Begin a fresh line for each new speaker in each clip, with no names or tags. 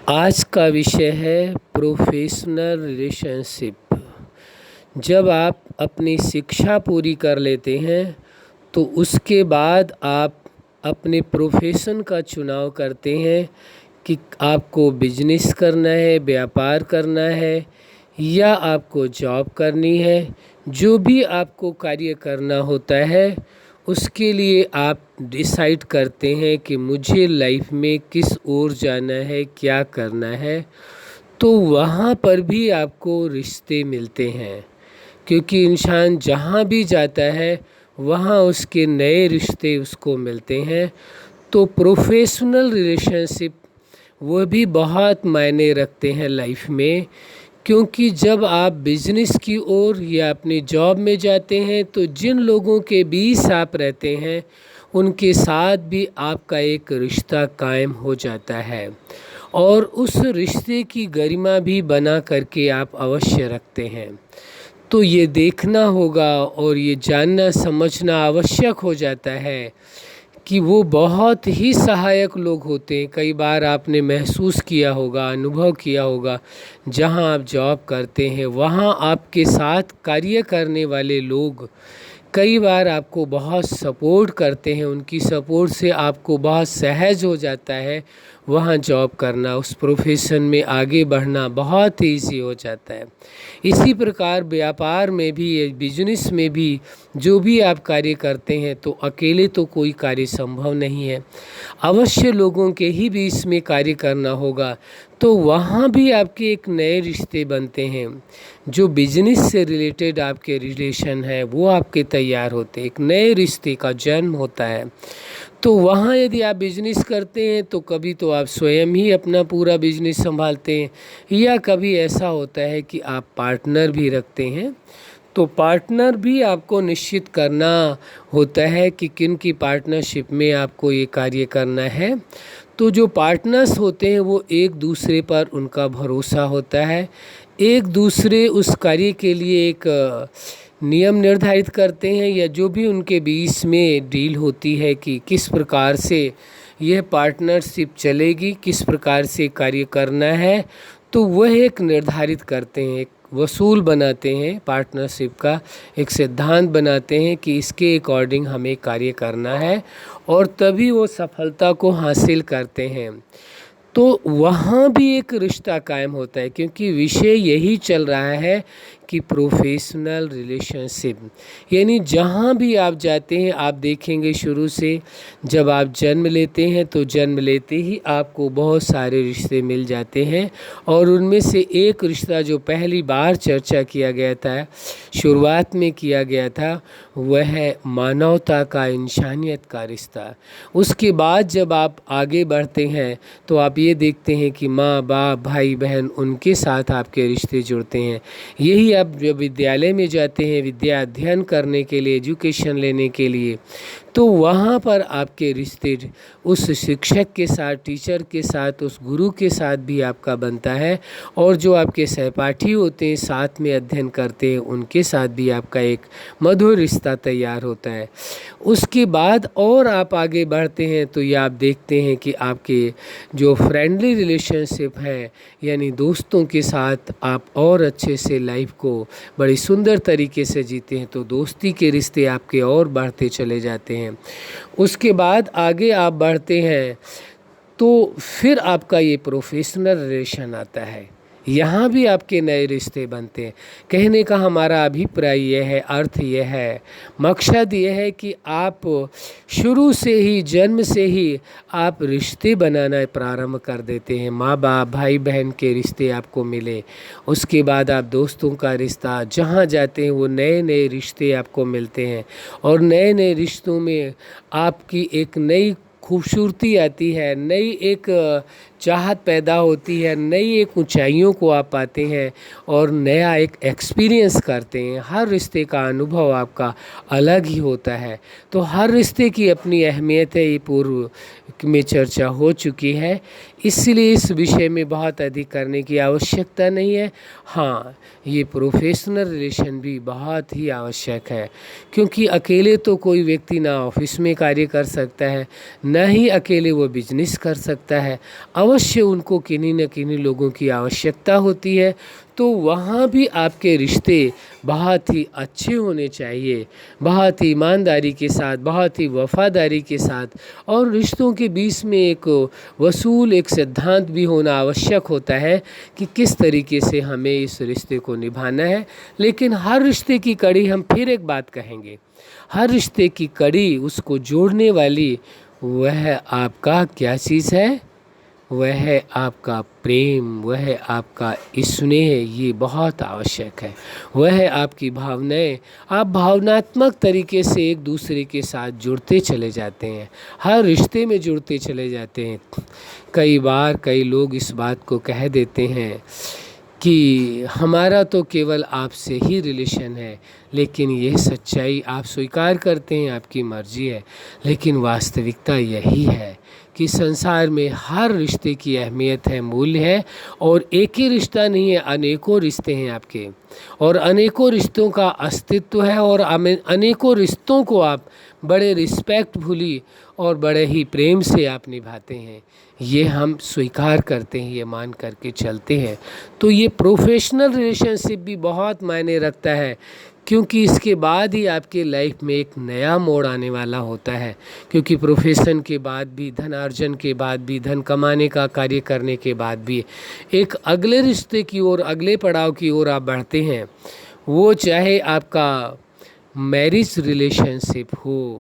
आज का विषय है प्रोफेशनल रिलेशनशिप। जब आप अपनी शिक्षा पूरी कर लेते हैं तो उसके बाद आप अपने प्रोफेशन का चुनाव करते हैं कि आपको बिजनेस करना है, व्यापार करना है या आपको जॉब करनी है। जो भी आपको कार्य करना होता है उसके लिए आप डिसाइड करते हैं कि मुझे लाइफ में किस ओर जाना है, क्या करना है। तो वहाँ पर भी आपको रिश्ते मिलते हैं, क्योंकि इंसान जहाँ भी जाता है वहाँ उसके नए रिश्ते उसको मिलते हैं। तो प्रोफेशनल रिलेशनशिप वो भी बहुत मायने रखते हैं लाइफ में, क्योंकि जब आप बिजनेस की ओर या अपनी जॉब में जाते हैं तो जिन लोगों के बीच आप रहते हैं उनके साथ भी आपका एक रिश्ता कायम हो जाता है और उस रिश्ते की गरिमा भी बना करके आप अवश्य रखते हैं। तो ये देखना होगा और ये जानना समझना आवश्यक हो जाता है कि वो बहुत ही सहायक लोग होते हैं। कई बार आपने महसूस किया होगा, अनुभव किया होगा, जहां आप जॉब करते हैं वहां आपके साथ कार्य करने वाले लोग कई बार आपको बहुत सपोर्ट करते हैं। उनकी सपोर्ट से आपको बहुत सहज हो जाता है वहाँ जॉब करना, उस प्रोफेशन में आगे बढ़ना बहुत ही ईजी हो जाता है। इसी प्रकार व्यापार में भी, बिजनेस में भी जो भी आप कार्य करते हैं तो अकेले तो कोई कार्य संभव नहीं है, अवश्य लोगों के ही बीच में कार्य करना होगा। तो वहाँ भी आपके एक नए रिश्ते बनते हैं, जो बिजनेस से रिलेटेड आपके रिलेशन है वो आपके तैयार होते हैं, एक नए रिश्ते का जन्म होता है। तो वहाँ यदि आप बिजनेस करते हैं तो कभी तो आप स्वयं ही अपना पूरा बिजनेस संभालते हैं, या कभी ऐसा होता है कि आप पार्टनर भी रखते हैं। तो पार्टनर भी आपको निश्चित करना होता है कि किन की पार्टनरशिप में आपको ये कार्य करना है। तो जो पार्टनर्स होते हैं वो एक दूसरे पर उनका भरोसा होता है, एक दूसरे उस कार्य के लिए एक नियम निर्धारित करते हैं, या जो भी उनके बीच में डील होती है कि किस प्रकार से यह पार्टनरशिप चलेगी, किस प्रकार से कार्य करना है। तो वह एक निर्धारित करते हैं, एक वसूल बनाते हैं, पार्टनरशिप का एक सिद्धांत बनाते हैं कि इसके अकॉर्डिंग हमें कार्य करना है, और तभी वो सफलता को हासिल करते हैं। तो वहाँ भी एक रिश्ता कायम होता है, क्योंकि विषय यही चल रहा है कि प्रोफेशनल रिलेशनशिप, यानी जहाँ भी आप जाते हैं आप देखेंगे शुरू से जब आप जन्म लेते हैं तो जन्म लेते ही आपको बहुत सारे रिश्ते मिल जाते हैं, और उनमें से एक रिश्ता जो पहली बार चर्चा किया गया था, शुरुआत में किया गया था, वह है मानवता का, इंसानियत का रिश्ता। उसके बाद जब आप आगे बढ़ते हैं तो आप ये देखते हैं कि माँ बाप, भाई बहन, उनके साथ आपके रिश्ते जुड़ते हैं। यही आप जब विद्यालय में जाते हैं विद्या अध्ययन करने के लिए, एजुकेशन लेने के लिए, तो वहाँ पर आपके रिश्ते उस शिक्षक के साथ, टीचर के साथ, उस गुरु के साथ भी आपका बनता है, और जो आपके सहपाठी होते हैं, साथ में अध्ययन करते हैं, उनके साथ भी आपका एक मधुर रिश्ता तैयार होता है। उसके बाद और आप आगे बढ़ते हैं तो ये आप देखते हैं कि आपके जो फ्रेंडली रिलेशनशिप है, यानी दोस्तों के साथ आप और अच्छे से लाइफ को बड़ी सुंदर तरीके से जीते हैं, तो दोस्ती के रिश्ते आपके और बढ़ते चले जाते हैं। उसके बाद आगे आप बढ़ते हैं तो फिर आपका ये प्रोफेशनल रिलेशन आता है, यहाँ भी आपके नए रिश्ते बनते हैं। कहने का हमारा अभिप्राय यह है, अर्थ यह है, मकसद यह है कि आप शुरू से ही, जन्म से ही आप रिश्ते बनाना प्रारंभ कर देते हैं। माँ बाप, भाई बहन के रिश्ते आपको मिले, उसके बाद आप दोस्तों का रिश्ता, जहाँ जाते हैं वो नए नए रिश्ते आपको मिलते हैं, और नए नए रिश्तों में आपकी एक नई खूबसूरती आती है, नई एक चाहत पैदा होती है, नई एक ऊंचाइयों को आप पाते हैं और नया एक एक्सपीरियंस करते हैं। हर रिश्ते का अनुभव आपका अलग ही होता है। तो हर रिश्ते की अपनी अहमियत है, ये पूर्व में चर्चा हो चुकी है। इसलिए इस विषय में बहुत अधिक करने की आवश्यकता नहीं है। हाँ, ये प्रोफेशनल रिलेशन भी बहुत ही आवश्यक है, क्योंकि अकेले तो कोई व्यक्ति ना ऑफिस में कार्य कर सकता है, ना ही अकेले वो बिजनेस कर सकता है। अवश्य उनको किन्हीं न किन्हीं लोगों की आवश्यकता होती है। तो वहाँ भी आपके रिश्ते बहुत ही अच्छे होने चाहिए, बहुत ही ईमानदारी के साथ, बहुत ही वफादारी के साथ। और रिश्तों के बीच में एक वसूल एक सिद्धांत भी होना आवश्यक होता है कि किस तरीके से हमें इस रिश्ते को निभाना है। लेकिन हर रिश्ते की कड़ी, हम फिर एक बात कहेंगे, हर रिश्ते की कड़ी, उसको जोड़ने वाली, वह आपका क्या चीज़ है? वह है आपका प्रेम, वह है आपका स्नेह। ये बहुत आवश्यक है। वह है आपकी भावनाएं। आप भावनात्मक तरीके से एक दूसरे के साथ जुड़ते चले जाते हैं, हर रिश्ते में जुड़ते चले जाते हैं। कई बार कई लोग इस बात को कह देते हैं कि हमारा तो केवल आपसे ही रिलेशन है, लेकिन यह सच्चाई आप स्वीकार करते हैं, आपकी मर्जी है, लेकिन वास्तविकता यही है कि संसार में हर रिश्ते की अहमियत है, मूल्य है। और एक ही रिश्ता नहीं है, अनेकों रिश्ते हैं आपके, और अनेकों रिश्तों का अस्तित्व है, और अनेकों रिश्तों को आप बड़े रिस्पेक्टफुली और बड़े ही प्रेम से आप निभाते हैं। ये हम स्वीकार करते हैं, ये मान करके चलते हैं। तो ये प्रोफेशनल रिलेशनशिप भी बहुत मायने रखता है, क्योंकि इसके बाद ही आपके लाइफ में एक नया मोड़ आने वाला होता है। क्योंकि प्रोफेशन के बाद भी, धनार्जन के बाद भी, धन कमाने का कार्य करने के बाद भी एक अगले रिश्ते की ओर, अगले पड़ाव की ओर आप बढ़ते हैं। वो चाहे आपका मैरिज रिलेशनशिप हो।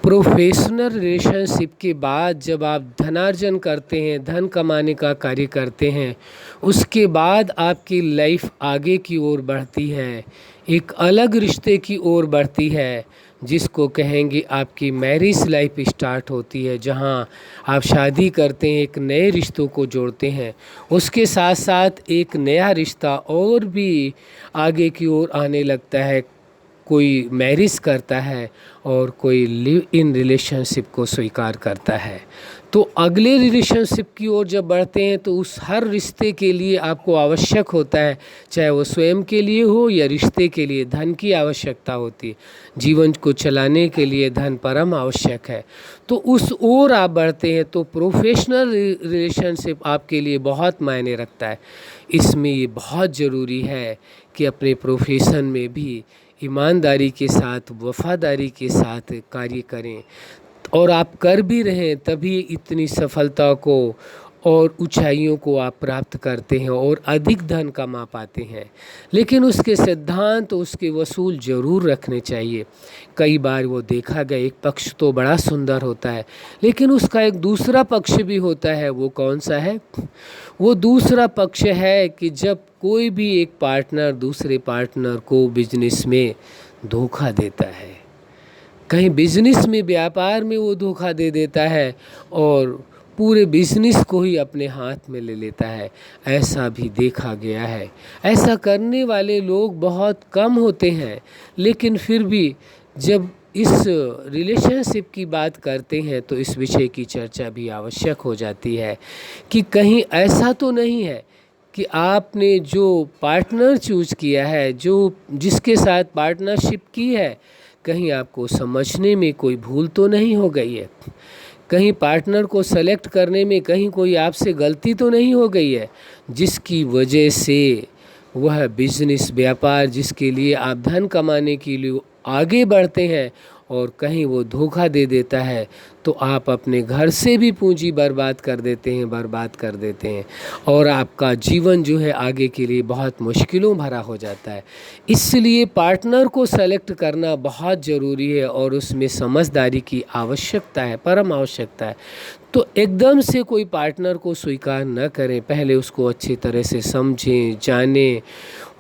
प्रोफेशनल रिलेशनशिप के बाद जब आप धनार्जन करते हैं, धन कमाने का कार्य करते हैं, उसके बाद आपकी लाइफ आगे की ओर बढ़ती है, एक अलग रिश्ते की ओर बढ़ती है, जिसको कहेंगे आपकी मैरिज लाइफ स्टार्ट होती है, जहां आप शादी करते हैं, एक नए रिश्तों को जोड़ते हैं। उसके साथ साथ एक नया रिश्ता और भी आगे की ओर आने लगता है। कोई मैरिज करता है और कोई लिव इन रिलेशनशिप को स्वीकार करता है। तो अगले रिलेशनशिप की ओर जब बढ़ते हैं तो उस हर रिश्ते के लिए आपको आवश्यक होता है, चाहे वो स्वयं के लिए हो या रिश्ते के लिए, धन की आवश्यकता होती है। जीवन को चलाने के लिए धन परम आवश्यक है। तो उस ओर आप बढ़ते हैं तो प्रोफेशनल रिलेशनशिप आपके लिए बहुत मायने रखता है। इसमें ये बहुत ज़रूरी है कि अपने प्रोफेशन में भी ईमानदारी के साथ, वफादारी के साथ कार्य करें, और आप कर भी रहें तभी इतनी सफलता को और ऊंचाइयों को आप प्राप्त करते हैं और अधिक धन कमा पाते हैं। लेकिन उसके सिद्धांत, उसके वसूल ज़रूर रखने चाहिए। कई बार वो देखा गया, एक पक्ष तो बड़ा सुंदर होता है, लेकिन उसका एक दूसरा पक्ष भी होता है। वो कौन सा है? वो दूसरा पक्ष है कि जब कोई भी एक पार्टनर दूसरे पार्टनर को बिजनेस में धोखा देता है, कहीं बिजनेस में, व्यापार में वो धोखा दे देता है और पूरे बिजनेस को ही अपने हाथ में ले लेता है। ऐसा भी देखा गया है। ऐसा करने वाले लोग बहुत कम होते हैं, लेकिन फिर भी जब इस रिलेशनशिप की बात करते हैं तो इस विषय की चर्चा भी आवश्यक हो जाती है कि कहीं ऐसा तो नहीं है कि आपने जो पार्टनर चूज किया है, जो जिसके साथ पार्टनरशिप की है, कहीं आपको समझने में कोई भूल तो नहीं हो गई है, कहीं पार्टनर को सेलेक्ट करने में कहीं कोई आपसे गलती तो नहीं हो गई है, जिसकी वजह से वह बिजनेस, व्यापार जिसके लिए आप धन कमाने के लिए आगे बढ़ते हैं और कहीं वो धोखा दे देता है, तो आप अपने घर से भी पूंजी बर्बाद कर देते हैं और आपका जीवन जो है आगे के लिए बहुत मुश्किलों भरा हो जाता है। इसलिए पार्टनर को सेलेक्ट करना बहुत ज़रूरी है और उसमें समझदारी की आवश्यकता है, परम आवश्यकता है। तो एकदम से कोई पार्टनर को स्वीकार न करें, पहले उसको अच्छी तरह से समझें, जानें।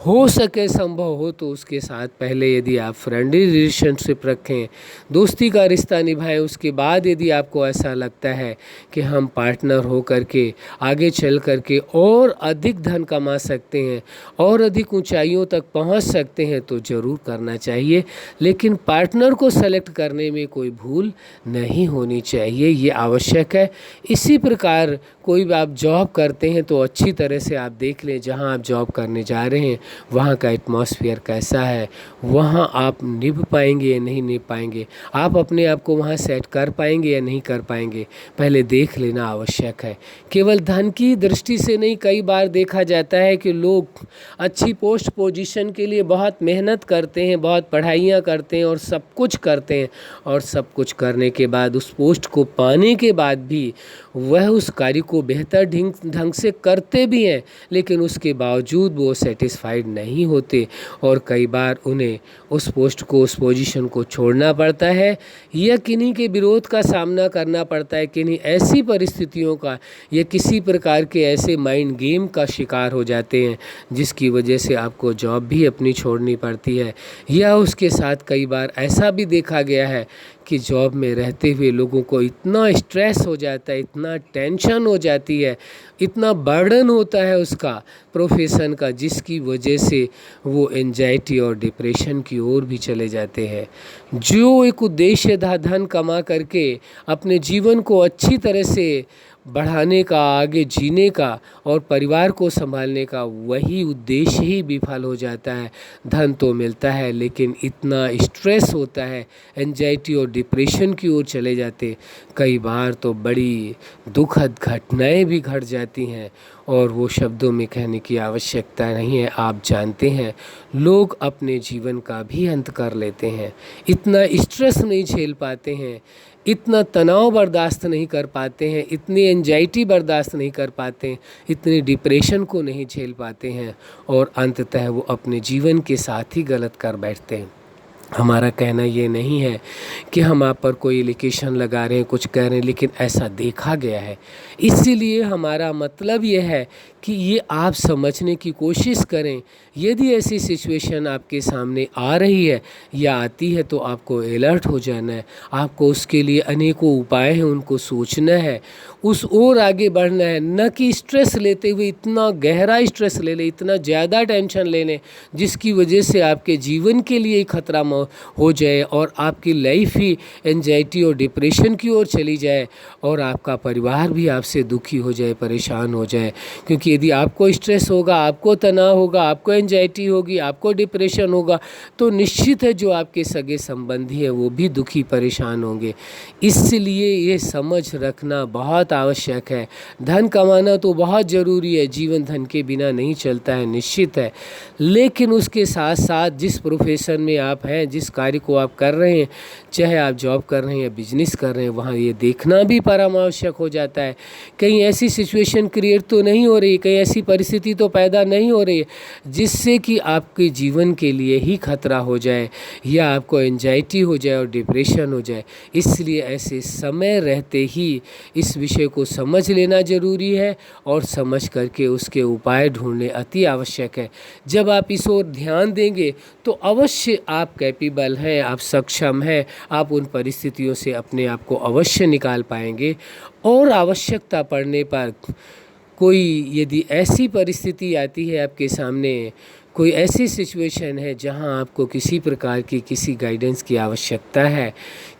हो सके, संभव हो तो उसके साथ पहले यदि आप फ्रेंडली रिलेशनशिप रखें, दोस्ती का रिश्ता निभाएं, उसके बाद यदि आपको ऐसा लगता है कि हम पार्टनर हो करके आगे चल करके और अधिक धन कमा सकते हैं और अधिक ऊंचाइयों तक पहुंच सकते हैं तो ज़रूर करना चाहिए, लेकिन पार्टनर को सेलेक्ट करने में कोई भूल नहीं होनी चाहिए, ये आवश्यक है। इसी प्रकार कोई भी आप जॉब करते हैं तो अच्छी तरह से आप देख लें जहां आप जॉब करने जा रहे हैं वहां का एटमॉस्फेयर कैसा है, वहां आप निभ पाएंगे या नहीं निभ पाएंगे, आप अपने आप को वहां सेट कर पाएंगे या नहीं कर पाएंगे, पहले देख लेना आवश्यक है। केवल धन की दृष्टि से नहीं, कई बार देखा जाता है कि लोग अच्छी पोस्ट पोजीशन के लिए बहुत मेहनत करते हैं, बहुत पढ़ाइयाँ करते हैं और सब कुछ करते हैं, और सब कुछ करने के बाद उस पोस्ट को पाने के बाद भी वह उस कार्य को बेहतर ढंग से करते भी हैं, लेकिन उसके बावजूद वो सेटिस्फाइड नहीं होते और कई बार उन्हें उस पोस्ट को, उस पोजीशन को छोड़ना पड़ता है या किन्हीं के विरोध का सामना करना पड़ता है, किन्हीं ऐसी परिस्थितियों का या किसी प्रकार के ऐसे माइंड गेम का शिकार हो जाते हैं जिसकी वजह से आपको जॉब भी अपनी छोड़नी पड़ती है। या उसके साथ कई बार ऐसा भी देखा गया है कि जॉब में रहते हुए लोगों को इतना स्ट्रेस हो जाता है, इतना टेंशन हो जाती है, इतना बर्डन होता है उसका प्रोफेशन का, जिसकी वजह से वो एंजाइटी और डिप्रेशन की ओर भी चले जाते हैं। जो एक उद्देश्य था धन कमा करके अपने जीवन को अच्छी तरह से बढ़ाने का, आगे जीने का और परिवार को संभालने का, वही उद्देश्य ही विफल हो जाता है। धन तो मिलता है लेकिन इतना स्ट्रेस होता है, एंजाइटी और डिप्रेशन की ओर चले जाते, कई बार तो बड़ी दुखद घटनाएं भी घट जाती हैं और वो शब्दों में कहने की आवश्यकता नहीं है। आप जानते हैं लोग अपने जीवन का भी अंत कर लेते हैं, इतना स्ट्रेस नहीं झेल पाते हैं, इतना तनाव बर्दाश्त नहीं कर पाते हैं, इतनी एंजाइटी बर्दाश्त नहीं कर पाते हैं, इतने डिप्रेशन को नहीं झेल पाते हैं और अंततः वो अपने जीवन के साथ ही गलत कर बैठते हैं। हमारा कहना ये नहीं है कि हम आप पर कोई एलिगेशन लगा रहे हैं, कुछ कह रहे हैं, लेकिन ऐसा देखा गया है। इसीलिए हमारा मतलब ये है कि ये आप समझने की कोशिश करें। यदि ऐसी सिचुएशन आपके सामने आ रही है या आती है तो आपको अलर्ट हो जाना है, आपको उसके लिए अनेकों उपाय हैं उनको सोचना है, उस ओर आगे बढ़ना है, न कि स्ट्रेस लेते हुए इतना गहरा स्ट्रेस ले लें, इतना ज़्यादा टेंशन ले लें जिसकी वजह से आपके जीवन के लिए खतरा हो जाए और आपकी लाइफ ही एंजाइटी और डिप्रेशन की ओर चली जाए और आपका परिवार भी आपसे दुखी हो जाए, परेशान हो जाए। क्योंकि यदि आपको स्ट्रेस होगा, आपको तनाव होगा, आपको एंजाइटी होगी, आपको डिप्रेशन होगा तो निश्चित है जो आपके सगे संबंधी हैं वो भी दुखी परेशान होंगे। इसलिए ये समझ रखना बहुत आवश्यक है। धन कमाना तो बहुत ज़रूरी है, जीवन धन के बिना नहीं चलता है, निश्चित है, लेकिन उसके साथ साथ जिस प्रोफेशन में आप हैं, जिस कार्य को आप कर रहे हैं, चाहे आप जॉब कर रहे हैं या बिजनेस कर रहे हैं, वहाँ ये देखना भी परम आवश्यक हो जाता है कहीं ऐसी सिचुएशन क्रिएट तो नहीं हो रही, कहीं ऐसी परिस्थिति तो पैदा नहीं हो रही है जिससे कि आपके जीवन के लिए ही खतरा हो जाए या आपको एंजाइटी हो जाए और डिप्रेशन हो जाए। इसलिए ऐसे समय रहते ही इस विषय को समझ लेना ज़रूरी है और समझ करके उसके उपाय ढूंढने अति आवश्यक है। जब आप इस ओर ध्यान देंगे तो अवश्य आप कैपेबल हैं, आप सक्षम हैं, आप उन परिस्थितियों से अपने आप को अवश्य निकाल पाएंगे। और आवश्यकता पड़ने पर कोई यदि ऐसी परिस्थिति आती है आपके सामने, कोई ऐसी सिचुएशन है जहां आपको किसी प्रकार की किसी गाइडेंस की आवश्यकता है,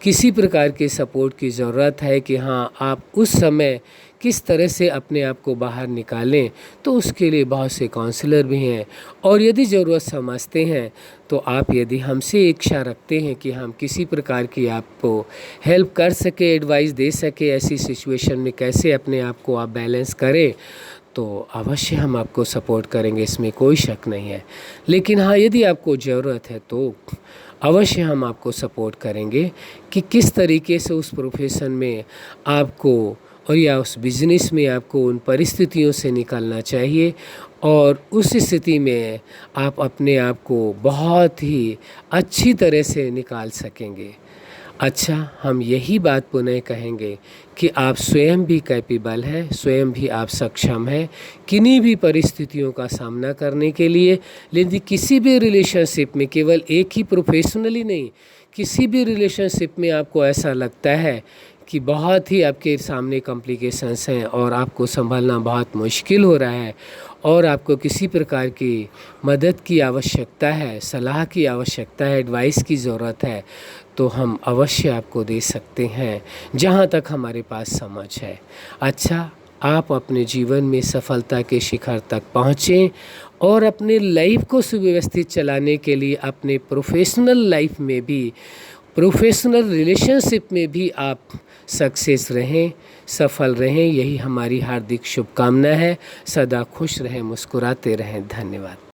किसी प्रकार के सपोर्ट की ज़रूरत है कि हाँ आप उस समय किस तरह से अपने आप को बाहर निकालें, तो उसके लिए बहुत से काउंसलर भी हैं। और यदि ज़रूरत समझते हैं तो आप यदि हमसे इच्छा रखते हैं कि हम किसी प्रकार की आपको हेल्प कर सके, एडवाइस दे सके, ऐसी सिचुएशन में कैसे अपने आप को आप बैलेंस करें, तो अवश्य हम आपको सपोर्ट करेंगे, इसमें कोई शक नहीं है। लेकिन हाँ यदि आपको ज़रूरत है तो अवश्य हम आपको सपोर्ट करेंगे कि किस तरीके से उस प्रोफेशन में आपको और या उस बिज़नेस में आपको उन परिस्थितियों से निकलना चाहिए और उस स्थिति में आप अपने आप को बहुत ही अच्छी तरह से निकाल सकेंगे। अच्छा, हम यही बात पुनः कहेंगे कि आप स्वयं भी कैपेबल हैं, स्वयं भी आप सक्षम हैं किन्हीं भी परिस्थितियों का सामना करने के लिए। यदि किसी भी रिलेशनशिप में, केवल एक ही प्रोफेशनली नहीं, किसी भी रिलेशनशिप में आपको ऐसा लगता है कि बहुत ही आपके सामने कॉम्प्लिकेशंस हैं और आपको संभालना बहुत मुश्किल हो रहा है और आपको किसी प्रकार की मदद की आवश्यकता है, सलाह की आवश्यकता है, एडवाइस की ज़रूरत है, तो हम अवश्य आपको दे सकते हैं जहाँ तक हमारे पास समझ है। अच्छा, आप अपने जीवन में सफलता के शिखर तक पहुँचें और अपने लाइफ को सुव्यवस्थित चलाने के लिए अपने प्रोफेशनल लाइफ में भी, प्रोफेशनल रिलेशनशिप में भी आप सक्सेस रहें, सफल रहें, यही हमारी हार्दिक शुभकामना है। सदा खुश रहें, मुस्कुराते रहें। धन्यवाद।